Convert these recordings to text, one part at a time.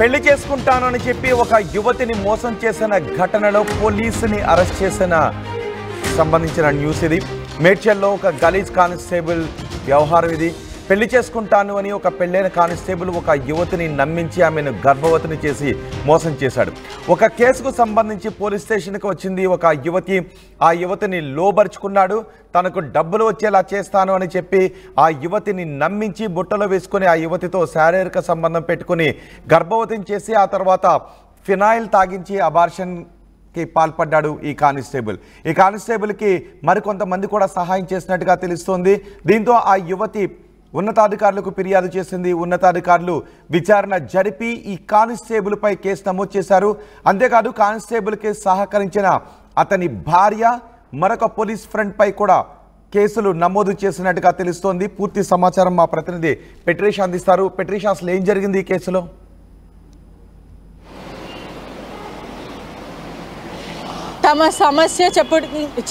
పెళ్లి చేసుకుంటానని చెప్పి ఒక యువతిని మోసం చేసిన ఘటనలో పోలీసుని అరెస్ట్ చేసిన సంబంధించిన న్యూస్ ఇది. మేడ్చల్లో ఒక గలీజ్ కానిస్టేబుల్ వ్యవహారం ఇది. పెళ్లి చేసుకుంటాను అని ఒక పెళ్ళైన కానిస్టేబుల్ ఒక యువతిని నమ్మించి ఆమెను గర్భవతిని చేసి మోసం చేశాడు. ఒక కేసుకు సంబంధించి పోలీస్ స్టేషన్కి వచ్చింది ఒక యువతి. ఆ యువతిని లోబరుచుకున్నాడు. తనకు డబ్బులు వచ్చేలా చేస్తాను అని చెప్పి ఆ యువతిని నమ్మించి బుట్టలో వేసుకుని ఆ యువతితో శారీరక సంబంధం పెట్టుకుని గర్భవతిని చేసి ఆ తర్వాత ఫినాయిల్ తాగించి అబార్షన్కి పాల్పడ్డాడు ఈ కానిస్టేబుల్. ఈ కానిస్టేబుల్కి మరికొంతమంది కూడా సహాయం చేసినట్టుగా తెలుస్తోంది. దీంతో ఆ యువతి ఉన్నతాధికారులకు ఫిర్యాదు చేసింది. ఉన్నతాధికారులు విచారణ జరిపి ఈ కానిస్టేబుల్పై కేసు నమోదు చేశారు. అంతేకాదు కానిస్టేబుల్కి సహకరించిన అతని భార్య మరొక పోలీస్ ఫ్రంట్పై కూడా కేసులు నమోదు చేసినట్టుగా తెలుస్తోంది. పూర్తి సమాచారం మా ప్రతినిధి పెట్రీషా అందిస్తారు. పెట్రీషా, అసలు ఏం జరిగింది ఈ కేసులో? తమ సమస్య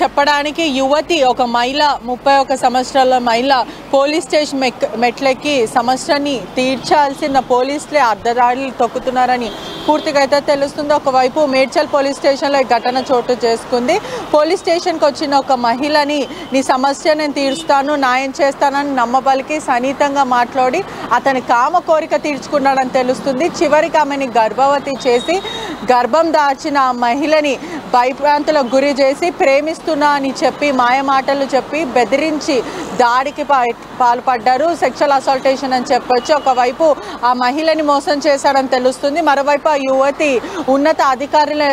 చెప్పడానికి యువతి, ఒక మహిళ, 31 సంవత్సరాల మహిళ పోలీస్ స్టేషన్ మెట్లెక్కి సమస్యని తీర్చాల్సిన పోలీసులే అర్ధదారులు తొక్కుతున్నారని పూర్తిగా అయితే తెలుస్తుంది. ఒకవైపు మేడ్చల్ పోలీస్ స్టేషన్లో ఈ ఘటన చోటు చేసుకుంది. పోలీస్ స్టేషన్కి వచ్చిన ఒక మహిళని నీ సమస్య నేను తీరుస్తాను, న్యాయం చేస్తానని నమ్మబలికి సన్నిహితంగా మాట్లాడి అతని కామ కోరిక తీర్చుకున్నాడని తెలుస్తుంది. చివరికి ఆమెని గర్భవతి చేసి గర్భం దాచిన ఆ మహిళని భయభ్రాంతులకు గురి చేసి ప్రేమిస్తున్నా అని చెప్పి మాయమాటలు చెప్పి బెదిరించి దాడికి పాల్పడ్డారు. సెక్షువల్ అసాల్టేషన్ అని చెప్పొచ్చు. ఒకవైపు ఆ మహిళని మోసం చేశాడని తెలుస్తుంది. మరోవైపు ఆ యువతి ఉన్నత అధికారుల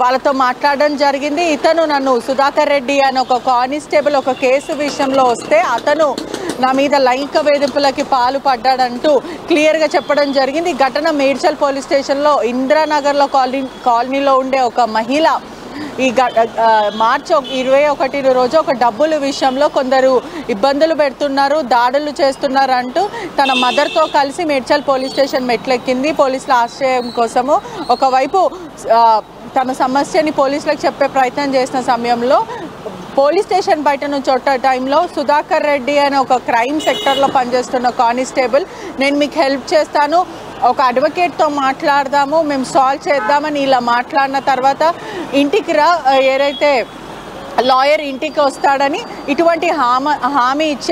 వాళ్ళతో మాట్లాడడం జరిగింది. ఇతను నన్ను సుధాకర్ రెడ్డి అని ఒక కానిస్టేబుల్ ఒక కేసు విషయంలో వస్తే అతను నా మీద లైంగిక వేధింపులకి పాల్పడ్డాడంటూ క్లియర్గా చెప్పడం జరిగింది. ఈ ఘటన మేడ్చల్ పోలీస్ స్టేషన్లో ఇందిరానగర్లో కాలనీలో ఉండే ఒక మహిళ ఈ మార్చి 21 రోజు ఒక డబ్బుల విషయంలో కొందరు ఇబ్బందులు పెడుతున్నారు, దాడులు చేస్తున్నారు అంటూ తన మదర్తో కలిసి మేడ్చల్ పోలీస్ స్టేషన్ మెట్లెక్కింది పోలీసుల ఆశ్రయం కోసము. ఒకవైపు తన సమస్యని పోలీసులకు చెప్పే ప్రయత్నం చేసిన సమయంలో పోలీస్ స్టేషన్ బయట నుంచి వచ్చే టైంలో సుధాకర్ రెడ్డి అనే ఒక క్రైమ్ సెక్టర్లో పనిచేస్తున్న కానిస్టేబుల్, నేను మీకు హెల్ప్ చేస్తాను, ఒక అడ్వకేట్తో మాట్లాడదాము, మేము సాల్వ్ చేద్దామని ఇలా మాట్లాడిన తర్వాత ఇంటికి రా, ఏదైతే లాయర్ ఇంటికి వస్తాడని ఇటువంటి హామీ ఇచ్చి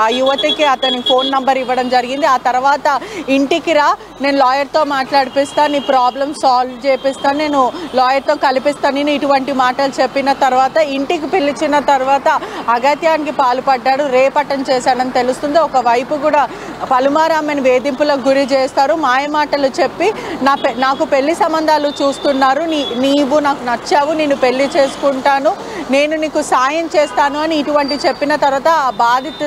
ఆ యువతికి అతని ఫోన్ నంబర్ ఇవ్వడం జరిగింది. ఆ తర్వాత ఇంటికి రా, నేను లాయర్తో మాట్లాడిపిస్తాను, నీ ప్రాబ్లం సాల్వ్ చేపిస్తాను, నేను లాయర్తో కలిపిస్తాను, నేను ఇటువంటి మాటలు చెప్పిన తర్వాత ఇంటికి పిలిచిన తర్వాత అగత్యానికి పాల్పడ్డాడు, రేపటం చేశాడని తెలుస్తుంది. ఒకవైపు కూడా పలుమారు ఆమెను వేధింపులకు గురి చేస్తారు, మాయమాటలు చెప్పి నాకు పెళ్లి సంబంధాలు చూస్తున్నారు, నీవు నాకు నచ్చావు, నేను పెళ్లి చేసుకుంటాను, నేను నీకు సాయం చేస్తాను అని ఇటువంటి చెప్పిన తర్వాత ఆ బాధిత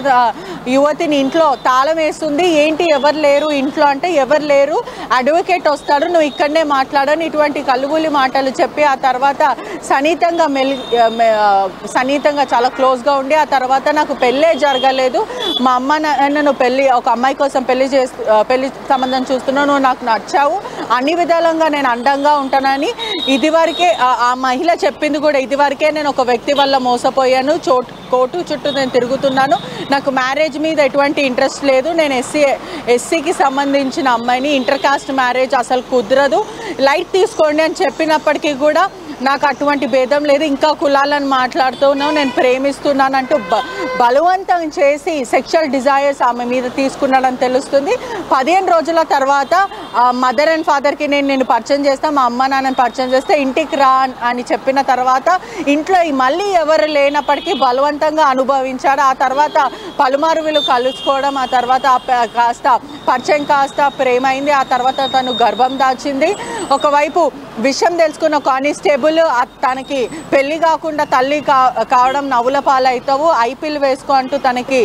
యువతిని ఇంట్లో తాళం వేస్తుంది. ఏంటి ఎవరు లేరు ఇంట్లో అంటే, ఎవరు లేరు, అడ్వకేట్ వస్తాడు, నువ్వు ఇక్కడనే మాట్లాడని ఇటువంటి కలుగులి మాటలు చెప్పి ఆ తర్వాత సన్నిహితంగా చాలా క్లోజ్గా ఉండి ఆ తర్వాత నాకు పెళ్ళే జరగలేదు, మా అమ్మ నన్ను ఒక అమ్మాయి కోసం పెళ్లి సంబంధం చూస్తున్నావు, నువ్వు నాకు నచ్చావు, అన్ని విధాలుగా నేను అండంగా ఉంటానని ఇదివరకే ఆ మహిళ చెప్పింది కూడా. ఇదివరకే నేను ఒక వ్యక్తి వల్ల మోసపోయాను, కోర్టు చుట్టూ నేను తిరుగుతున్నాను, నాకు మ్యారేజ్ మీద ఎటువంటి ఇంట్రెస్ట్ లేదు, నేను ఎస్సీకి సంబంధించిన అమ్మాయిని, ఇంటర్ కాస్ట్ మ్యారేజ్ అసలు కుదరదు, లైట్ తీసుకోండి అని చెప్పినప్పటికీ కూడా నాకు అటువంటి భేదం లేదు, ఇంకా కులాలను మాట్లాడుతున్నావు, నేను ప్రేమిస్తున్నాను అంటూ బలవంతం చేసి సెక్షువల్ డిజైర్స్ ఆమె మీద తీసుకున్నాడని తెలుస్తుంది. 15 రోజుల తర్వాత మదర్ అండ్ ఫాదర్కి నేను పరిచయం చేస్తాను, మా అమ్మ నాన్నని పరిచయం చేస్తే ఇంటికి రా అని చెప్పిన తర్వాత ఇంట్లో మళ్ళీ ఎవరు లేనప్పటికీ బలవంతంగా అనుభవించాడు. ఆ తర్వాత పలుమారు వీళ్ళు కలుసుకోవడం, ఆ తర్వాత కాస్త పరిచయం కాస్త ప్రేమ అయింది, ఆ తర్వాత తను గర్భం దాచింది. ఒకవైపు విషయం తెలుసుకున్న కానిస్టేబుల్ తనకి పెళ్లి కాకుండా తల్లి కావడం నవ్వుల పాలవుతావు, ఐపిల్ వేసుకో అంటూ తనకి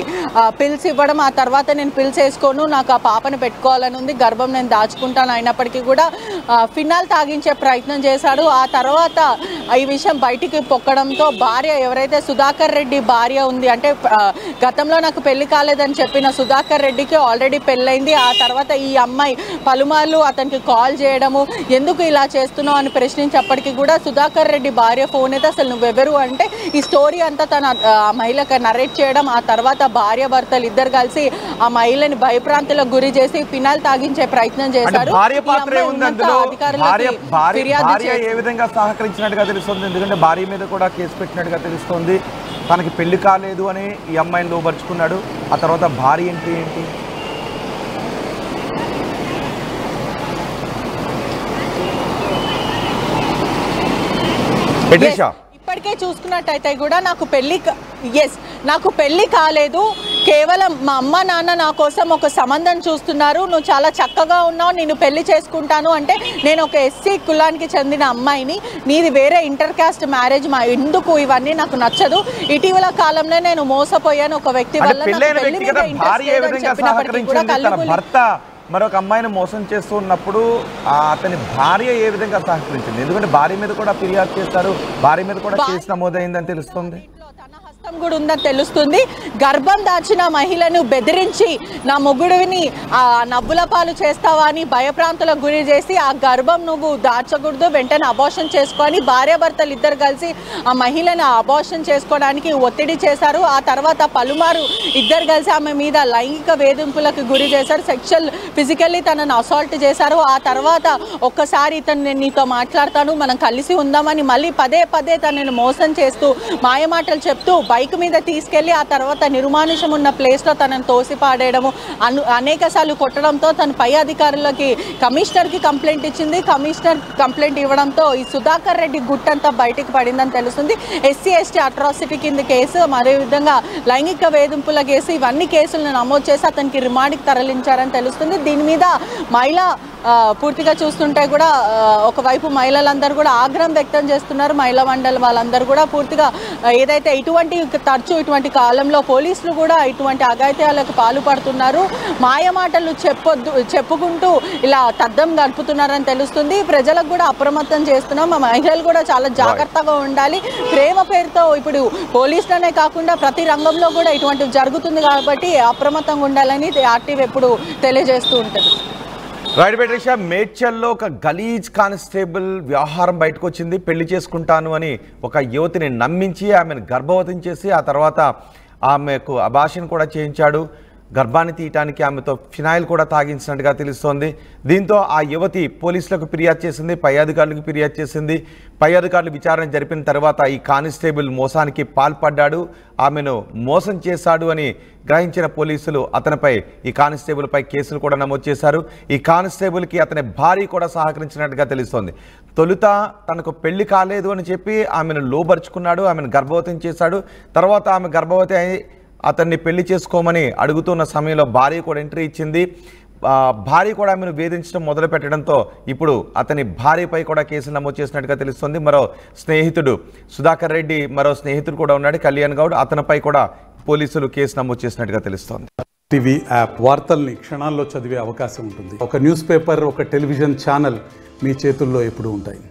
పిల్స్ ఇవ్వడం, ఆ తర్వాత నేను పిల్స్ వేసుకోను, నాకు ఆ పాపను పెట్టుకోవాలని ఉంది, గర్భం నేను చేసుకుంటాను అయినప్పటికీ కూడా ఫినాల్ తాగించే ప్రయత్నం చేశాడు. ఆ తర్వాత ఈ విషయం బయటికి పొక్కడంతో భార్య, ఎవరైతే సుధాకర్ రెడ్డి భార్య ఉంది, అంటే గతంలో నాకు పెళ్లి కాలేదని చెప్పిన సుధాకర్ రెడ్డికి ఆల్రెడీ పెళ్ళైంది. ఆ తర్వాత ఈ అమ్మాయి పలుమార్లు అతనికి కాల్ చేయడము, ఎందుకు ఇలా చేస్తున్నావు అని ప్రశ్నించేప్పటికీ కూడా సుధాకర్ రెడ్డి భార్య ఫోన్ అయితే అసలు నువ్వెవరు అంటే ఈ స్టోరీ అంతా తన ఆ మహిళకు నరేట్ చేయడం, ఆ తర్వాత భార్య భర్తలు ఇద్దరు కలిసి ఆ మహిళని భయప్రాంతులకు గురి చేసి ఫినాల్ తాగించే ప్రయత్నం చేశారు. ఏ విధంగా సహకరించినట్టుగా తెలుస్తుంది, ఎందుకంటే భార్య మీద కూడా కేసు పెట్టినట్టుగా తెలుస్తుంది. తనకి పెళ్లి కాలేదు అని ఈ అమ్మాయిని లోబరుచుకున్నాడు. ఆ తర్వాత భార్య ఏంటి ఇప్పటికే చూసుకున్నట్టయితే కూడా నాకు పెళ్లి కాలేదు, కేవలం మా అమ్మ నాన్న నా కోసం ఒక సంబంధం చూస్తున్నారు, నువ్వు చాలా చక్కగా ఉన్నావు, నేను పెళ్లి చేసుకుంటాను అంటే నేను ఒక ఎస్సీ కులానికి చెందిన అమ్మాయిని, నీది వేరే ఇంటర్ కాస్ట్ మ్యారేజ్, ఎందుకు ఇవన్నీ నాకు నచ్చదు, ఇటీవల కాలంలో నేను మోసపోయాను ఒక వ్యక్తి వల్ల, మరొక అమ్మాయిని మోసం చేస్తూ ఉన్నప్పుడు అతని భార్య ఏ విధంగా సహకరించింది? ఎందుకంటే భార్య మీద కూడా ఫిర్యాదు చేస్తారు, భార్య మీద కూడా కేసు నమోదైందని తెలుస్తుంది. తన హస్తం కూడా ఉందని తెలుస్తుంది. గర్భం దాచిన మహిళను బెదిరించి నా మొగుడిని నవ్వుల పాలు చేస్తావా అని భయప్రాంతులకు గురి చేసి ఆ గర్భం నువ్వు దాచకూడదు, వెంటనే అబార్షన్ చేసుకొని భార్యాభర్తలు ఇద్దరు కలిసి ఆ మహిళను అబార్షన్ చేసుకోవడానికి ఒత్తిడి చేశారు. ఆ తర్వాత పలుమారు ఇద్దరు కలిసి ఆమె మీద లైంగిక వేధింపులకు గురి చేశారు, ఫిజికల్లీ తనను అసాల్ట్ చేశారు. ఆ తర్వాత ఒక్కసారి ఇతను నేను నీతో మాట్లాడతాను, మనం కలిసి ఉందామని మళ్ళీ పదే తనను మోసం చేస్తూ మాయమాటలు చెప్తూ బైక్ మీద తీసుకెళ్లి ఆ తర్వాత నిర్మానుషం ఉన్న ప్లేస్లో తనను తోసిపాడేయడము, అనేక సార్లు కొట్టడంతో తన పై అధికారులకి కమిషనర్కి కంప్లైంట్ ఇచ్చింది. కమిషనర్ కంప్లైంట్ ఇవ్వడంతో ఈ సుధాకర్ రెడ్డి గుట్టంతా బయటికి పడిందని తెలుస్తుంది. ఎస్సీ ఎస్టీ అట్రాసిటీ కింద కేసు, అదేవిధంగా లైంగిక వేధింపుల కేసు, ఇవన్నీ కేసులను నమోదు చేసి అతనికి రిమాండ్కి తరలించారని తెలుస్తుంది. దీని మీద మహిళ పూర్తిగా చూస్తుంటే కూడా ఒకవైపు మహిళలందరూ కూడా ఆగ్రహం వ్యక్తం చేస్తున్నారు. మహిళా మండలి వాళ్ళందరూ కూడా పూర్తిగా ఏదైతే ఇటువంటి కాలంలో పోలీసులు కూడా ఇటువంటి అఘాయిత్యాలకు పాల్పడుతున్నారు, మాయమాటలు చెప్పుకుంటూ ఇలా తద్దం గడుపుతున్నారని తెలుస్తుంది. ప్రజలకు కూడా అప్రమత్తం చేస్తున్నాం, మా మహిళలు కూడా చాలా జాగ్రత్తగా ఉండాలి. ప్రేమ పేరుతో ఇప్పుడు పోలీసులనే కాకుండా ప్రతి రంగంలో కూడా ఇటువంటివి జరుగుతుంది కాబట్టి అప్రమత్తంగా ఉండాలని ఆర్టీవీ ఎప్పుడు తెలియజేస్తూ ఉంటుంది. రైట్ బెట్రిషా, మేడ్చల్లో ఒక గలీజ్ కానిస్టేబుల్ వ్యవహారం బయటకు వచ్చింది. పెళ్లి చేసుకుంటాను అని ఒక యువతిని నమ్మించి ఆమెను గర్భవతం చేసి ఆ తర్వాత ఆమెకు అబార్షన్ కూడా చేయించాడు. గర్భాన్ని తీయటానికి ఆమెతో ఫినాయిల్ కూడా తాగించినట్టుగా తెలుస్తోంది. దీంతో ఆ యువతి పోలీసులకు ఫిర్యాదు చేసింది, పై అధికారులకు ఫిర్యాదు చేసింది. పై అధికారులు విచారణ జరిపిన తర్వాత ఈ కానిస్టేబుల్ మోసానికి పాల్పడ్డాడు, ఆమెను మోసం చేశాడు అని గ్రహించిన పోలీసులు అతనిపై, ఈ కానిస్టేబుల్పై కేసులు కూడా నమోదు చేశారు. ఈ కానిస్టేబుల్కి అతని భార్య కూడా సహకరించినట్టుగా తెలుస్తోంది. తొలుత తనకు పెళ్లి కాలేదు అని చెప్పి ఆమెను లోబరుచుకున్నాడు, ఆమెను గర్భవతం చేశాడు. తర్వాత ఆమె గర్భవతి అయి అతన్ని పెళ్లి చేసుకోమని అడుగుతున్న సమయంలో భార్య కూడా ఎంట్రీ ఇచ్చింది. భార్య కూడా ఆమెను వేధించడం మొదలు పెట్టడంతో ఇప్పుడు అతని భార్యపై కూడా కేసు నమోదు చేసినట్టుగా తెలుస్తుంది. మరో స్నేహితుడు సుధాకర్ రెడ్డి, మరో స్నేహితుడు కూడా ఉన్నాడు కళ్యాణ్ గౌడ్, అతనిపై కూడా పోలీసులు కేసు నమోదు చేసినట్టుగా తెలుస్తోంది. టీవీ యాప్ వార్తల్ని క్షణాల్లో చదివే అవకాశం ఉంటుంది. ఒక న్యూస్ పేపర్, ఒక టెలివిజన్ ఛానల్ మీ చేతుల్లో ఎప్పుడూ ఉంటాయి.